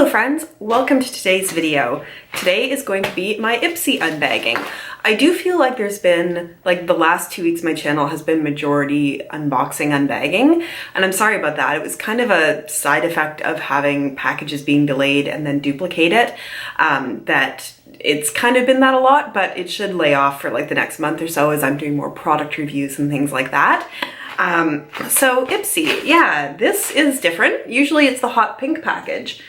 Hello friends, welcome to today's video. Today is going to be my Ipsy unbagging. I do feel like there's been, like the last 2 weeks my channel has been majority unboxing, unbagging, and I'm sorry about that. It was kind of a side effect of having packages being delayed and then duplicate it, that it's kind of been that a lot, but it should lay off for like the next month or so as I'm doing more product reviews and things like that. So Ipsy, yeah, this is different. Usually it's the hot pink package,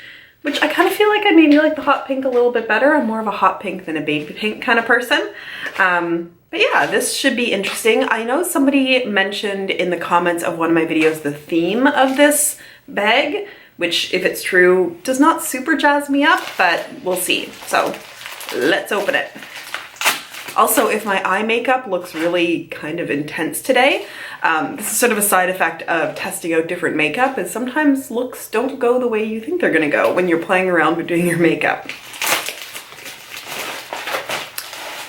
which I kind of feel like I maybe like the hot pink a little bit better. I'm more of a hot pink than a baby pink kind of person. But yeah, this should be interesting. I know somebody mentioned in the comments of one of my videos the theme of this bag, which if it's true, does not super jazz me up, but we'll see. So let's open it. Also, if my eye makeup looks really kind of intense today, this is sort of a side effect of testing out different makeup, is sometimes looks don't go the way you think they're gonna go when you're playing around with doing your makeup.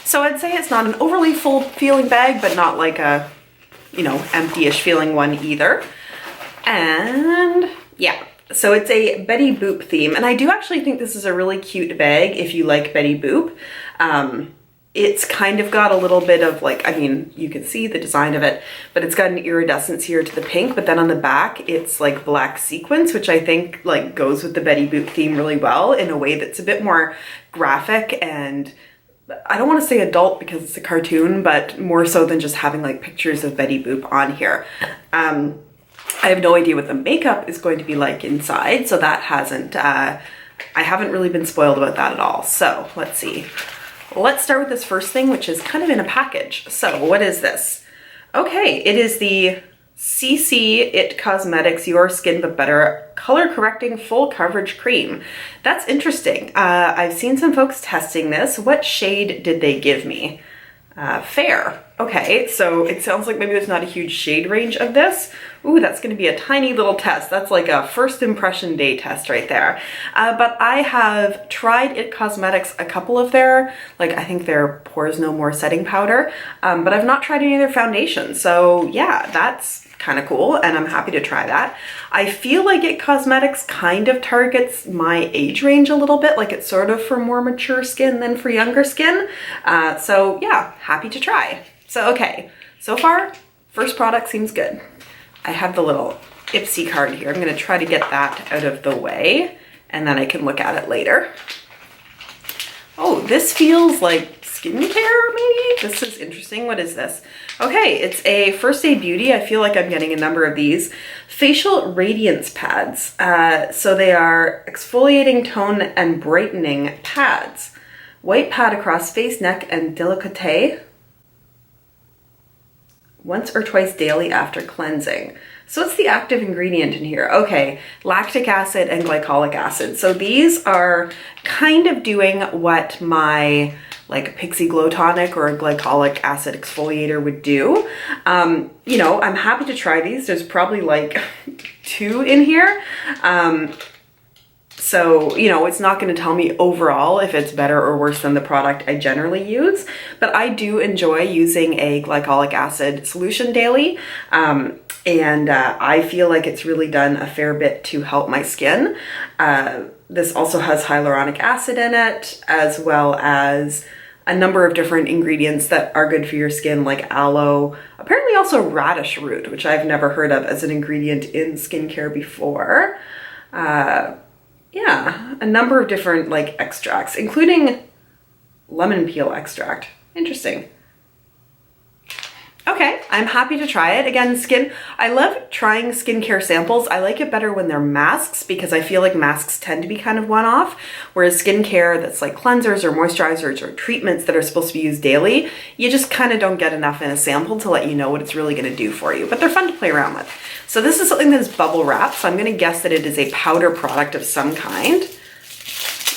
So I'd say it's not an overly full feeling bag, but not like a, you know, empty-ish feeling one either. And yeah, so it's a Betty Boop theme, and I do actually think this is a really cute bag if you like Betty Boop. It's kind of got a little bit of like, I mean, you can see the design of it, but it's got an iridescence here to the pink, but then on the back, it's like black sequins, which I think like goes with the Betty Boop theme really well in a way that's a bit more graphic and I don't want to say adult because it's a cartoon, but more so than just having like pictures of Betty Boop on here. I have no idea what the makeup is going to be like inside, so that hasn't, I haven't really been spoiled about that at all. So let's see. Let's start with this first thing, which is kind of in a package. So what is this? Okay, it is the CC It Cosmetics Your Skin But Better Color Correcting Full Coverage Cream. That's interesting. I've seen some folks testing this. What shade did they give me? Fair. Okay, so it sounds like maybe there's not a huge shade range of this. Ooh, that's going to be a tiny little test. That's like a first impression day test right there. But I have tried It Cosmetics a couple of their, like I think their Pores No More setting powder, but I've not tried any of their foundations. So yeah, that's kind of cool and I'm happy to try that. I feel like It Cosmetics kind of targets my age range a little bit, like it's sort of for more mature skin than for younger skin. So yeah, happy to try. So okay, so far, first product seems good. I have the little Ipsy card here. I'm gonna try to get that out of the way and then I can look at it later. Oh, this feels like skincare maybe? This is interesting. What is this? Okay, it's a First Aid Beauty. I feel like I'm getting a number of these. Facial Radiance Pads. So they are exfoliating, tone, and brightening pads. White pad across face, neck, and décolleté. Once or twice daily after cleansing. So what's the active ingredient in here? Okay, lactic acid and glycolic acid. So these are kind of doing what my like Pixie Glow Tonic or a glycolic acid exfoliator would do. You know, I'm happy to try these. There's probably like 2 in here. So, you know, it's not going to tell me overall if it's better or worse than the product I generally use, but I do enjoy using a glycolic acid solution daily. And I feel like it's really done a fair bit to help my skin. This also has hyaluronic acid in it, as well as a number of different ingredients that are good for your skin, like aloe, apparently also radish root, which I've never heard of as an ingredient in skincare before. Yeah, a number of different like extracts, including lemon peel extract. Interesting. Okay, I'm happy to try it. Again, I love trying skincare samples. I like it better when they're masks because I feel like masks tend to be kind of one-off, whereas skincare that's like cleansers or moisturizers or treatments that are supposed to be used daily, you just kind of don't get enough in a sample to let you know what it's really going to do for you, but they're fun to play around with. So this is something that is bubble wrap, so I'm going to guess that it is a powder product of some kind.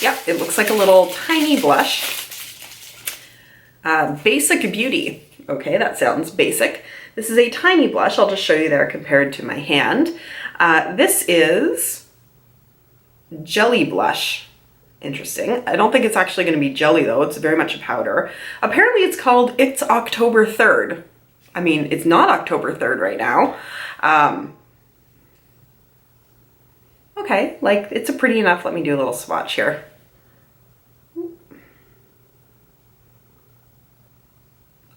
Yep, it looks like a little tiny blush. Basic Beauty. Okay, that sounds basic. This is a tiny blush. I'll just show you there compared to my hand. This is Jelly Blush. Interesting. I don't think it's actually going to be jelly though. It's very much a powder. Apparently it's called It's October 3rd. I mean, it's not October 3rd right now. Okay, like it's a pretty enough. Let me do a little swatch here.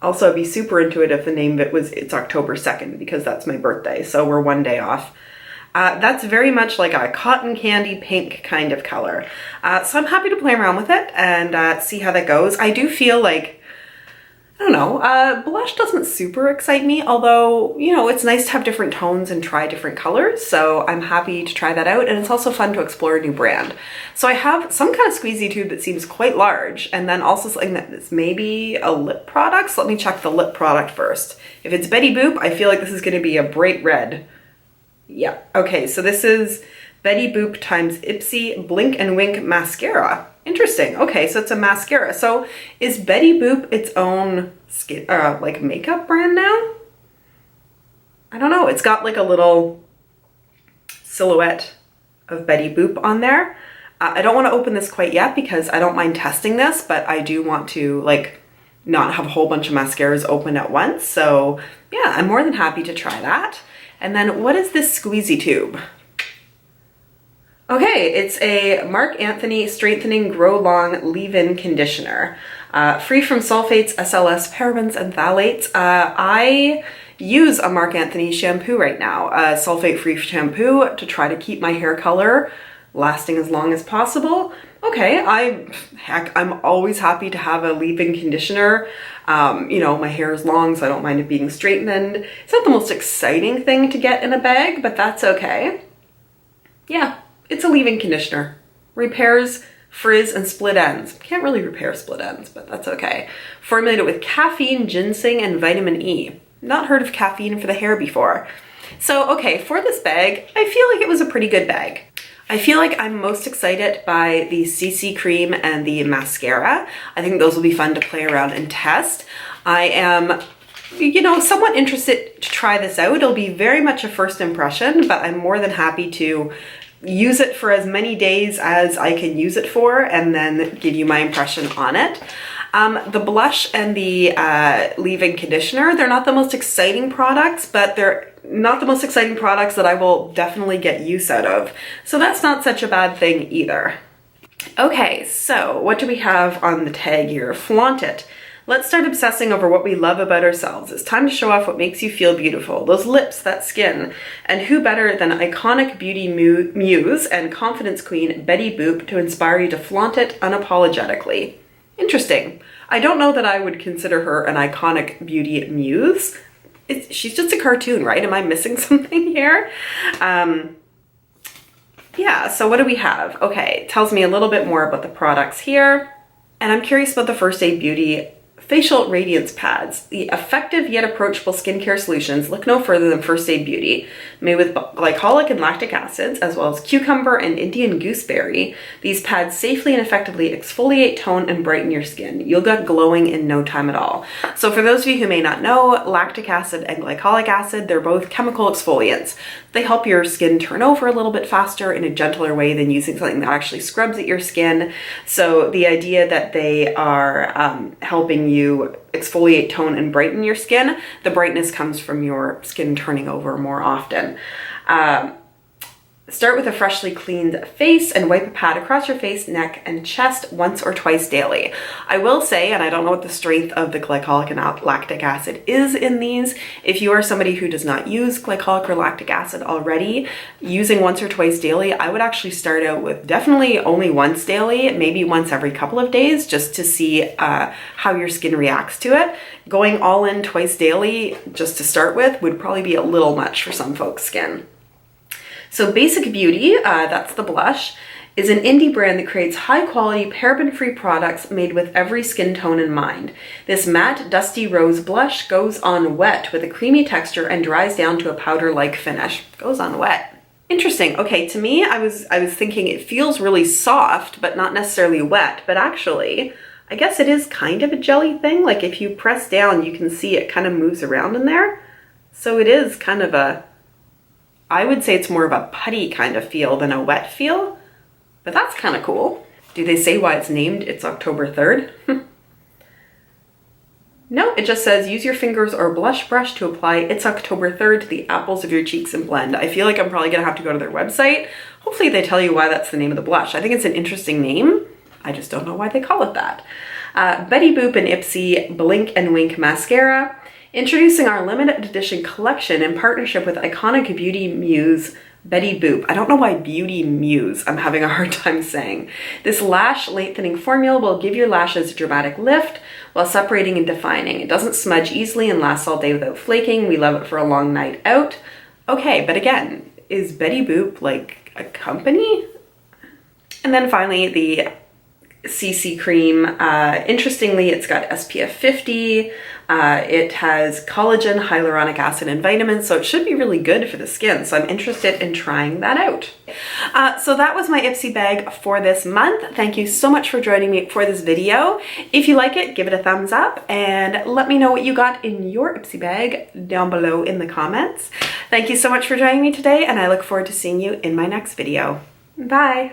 Also, I'd be super into it if the name of it was It's October 2nd, because that's my birthday, so we're one day off. That's very much like a cotton candy pink kind of color. So I'm happy to play around with it and see how that goes. I do feel like, I don't know, blush doesn't super excite me, although, you know, it's nice to have different tones and try different colors, so I'm happy to try that out, and it's also fun to explore a new brand. So I have some kind of squeezy tube that seems quite large, and then also something that is maybe a lip product, so let me check the lip product first. If it's Betty Boop, I feel like this is going to be a bright red. Yeah, okay, so this is Betty Boop times Ipsy Blink and Wink Mascara. Interesting. Okay, so it's a mascara. So is Betty Boop its own skin, like makeup brand now? I don't know. It's got like a little silhouette of Betty Boop on there. I don't want to open this quite yet because I don't mind testing this, but I do want to like not have a whole bunch of mascaras open at once. So yeah, I'm more than happy to try that. And then what is this squeezy tube? Okay, it's a Marc Anthony Strengthening Grow Long Leave-In Conditioner. Free from sulfates, SLS, parabens, and phthalates. I use a Marc Anthony shampoo right now, a sulfate-free shampoo, to try to keep my hair color lasting as long as possible. Okay, I'm always happy to have a leave-in conditioner. You know, my hair is long, so I don't mind it being straightened. It's not the most exciting thing to get in a bag, but that's okay. Yeah. It's a leave-in conditioner. Repairs frizz and split ends. Can't really repair split ends, but that's okay. Formulated with caffeine, ginseng, and vitamin E. Not heard of caffeine for the hair before. So, okay, for this bag, I feel like it was a pretty good bag. I feel like I'm most excited by the CC cream and the mascara. I think those will be fun to play around and test. I am, you know, somewhat interested to try this out. It'll be very much a first impression, but I'm more than happy to use it for as many days as I can use it for and then give you my impression on it. The blush and the leave-in conditioner, they're not the most exciting products, but they're not the most exciting products that I will definitely get use out of. So that's not such a bad thing either. Okay, so what do we have on the tag here? Flaunt it. Let's start obsessing over what we love about ourselves. It's time to show off what makes you feel beautiful. Those lips, that skin. And who better than iconic beauty muse and confidence queen Betty Boop to inspire you to flaunt it unapologetically. Interesting. I don't know that I would consider her an iconic beauty muse. She's just a cartoon, right? Am I missing something here? Yeah, so what do we have? Okay, it tells me a little bit more about the products here. And I'm curious about the First Aid Beauty Facial Radiance Pads. The effective yet approachable skincare solutions look no further than First Aid Beauty. Made with glycolic and lactic acids, as well as cucumber and Indian gooseberry, these pads safely and effectively exfoliate, tone, and brighten your skin. You'll get glowing in no time at all. So for those of you who may not know, lactic acid and glycolic acid, they're both chemical exfoliants. They help your skin turn over a little bit faster in a gentler way than using something that actually scrubs at your skin. So the idea that they are helping you exfoliate, tone, and brighten your skin, the brightness comes from your skin turning over more often. Start with a freshly cleaned face and wipe a pad across your face, neck, and chest once or twice daily. I will say, and I don't know what the strength of the glycolic and lactic acid is in these, if you are somebody who does not use glycolic or lactic acid already, using once or twice daily, I would actually start out with definitely only once daily, maybe once every couple of days, just to see how your skin reacts to it. Going all in twice daily, just to start with, would probably be a little much for some folks' skin. So Basic Beauty, that's the blush, is an indie brand that creates high-quality, paraben-free products made with every skin tone in mind. This matte, dusty rose blush goes on wet with a creamy texture and dries down to a powder-like finish. Goes on wet. Interesting. Okay, to me, I was thinking it feels really soft, but not necessarily wet, but actually, I guess it is kind of a jelly thing. Like if you press down, you can see it kind of moves around in there. So it is kind of a, I would say it's more of a putty kind of feel than a wet feel, but that's kind of cool. Do they say why it's named It's October 3rd? No, it just says use your fingers or blush brush to apply It's October 3rd to the apples of your cheeks and blend. I feel like I'm probably gonna have to go to their website, Hopefully they tell you why that's the name of the blush. I think it's an interesting name. I just don't know why they call it that. Betty Boop and Ipsy Blink and Wink Mascara. Introducing our limited edition collection in partnership with iconic beauty muse Betty Boop. I don't know why beauty muse I'm having a hard time saying. This lash lengthening formula will give your lashes a dramatic lift while separating and defining. It doesn't smudge easily and lasts all day without flaking. We love it for a long night out. Okay, but again, is Betty Boop like a company? And then finally, the CC cream. Interestingly, it's got SPF 50. It has collagen, hyaluronic acid, and vitamins, so it should be really good for the skin. So I'm interested in trying that out. So that was my Ipsy bag for this month. Thank you so much for joining me for this video. If you like it, give it a thumbs up and let me know what you got in your Ipsy bag down below in the comments. Thank you so much for joining me today, and I look forward to seeing you in my next video. Bye!